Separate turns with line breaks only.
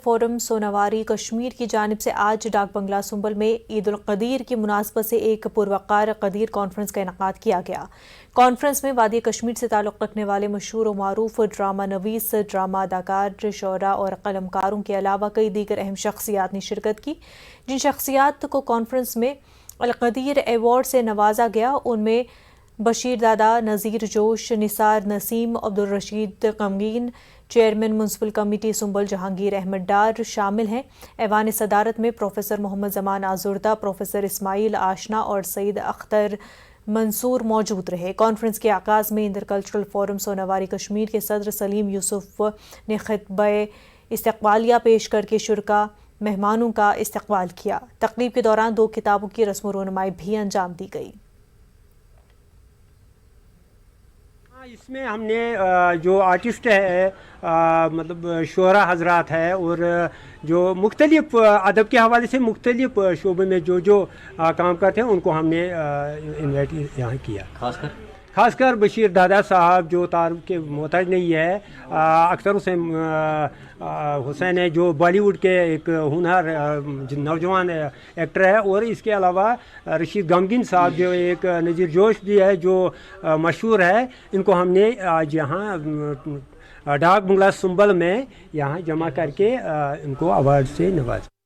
Forum Sonawari Kashmir کی جانب سے آج ڈاک بنگلہ سنبل میں عید القدیر کی مناسبت سے ایک پروقار قدیر کانفرنس کا انعقاد کیا گیا۔ کانفرنس میں وادی کشمیر سے تعلق رکھنے والے مشہور و معروف ڈرامہ نویس، ڈرامہ اداکار، شعراء اور قلمکاروں کے علاوہ کئی دیگر اہم شخصیات نے شرکت کی۔ جن شخصیات کو کانفرنس میں القدیر ایوارڈ سے نوازا گیا ان میں بشیر دادا، نذیر جوش، نثار نسیم، عبدالرشید غمگین، چیئرمین میونسپل کمیٹی سنبل جہانگیر احمد ڈار شامل ہیں۔ ایوان صدارت میں پروفیسر محمد زمان آزردہ، پروفیسر اسماعیل آشنا اور سعید اختر منصور موجود رہے۔ کانفرنس کے آغاز میں inter cultural forum Sonawari Kashmir کے صدر سلیم یوسف نے خطبہ استقبالیہ پیش کر کے شرکاء مہمانوں کا استقبال کیا۔ تقریب کے دوران 2 کتابوں کی رسم و رونمائی بھی انجام دی گئی۔
اس میں ہم نے جو آرٹسٹ ہے مطلب شعراء حضرات ہے اور جو مختلف ادب کے حوالے سے مختلف شعبے میں جو کام کرتے ہیں ان کو ہم نے انوائٹ یہاں کیا۔ خاص کر بشیر دادا صاحب جو تعارف کے محتاج نہیں ہے، اختر حسین ہے جو بالی ووڈ کے ایک ہونہار نوجوان ایکٹر ہے، اور اس کے علاوہ رشید غمگین صاحب جو ایک نذیر جوش بھی ہے جو مشہور ہے، ان کو ہم نے آج یہاں ڈاک بنگلہ سنبل میں یہاں جمع کر کے ان کو ایوارڈ سے نوازا۔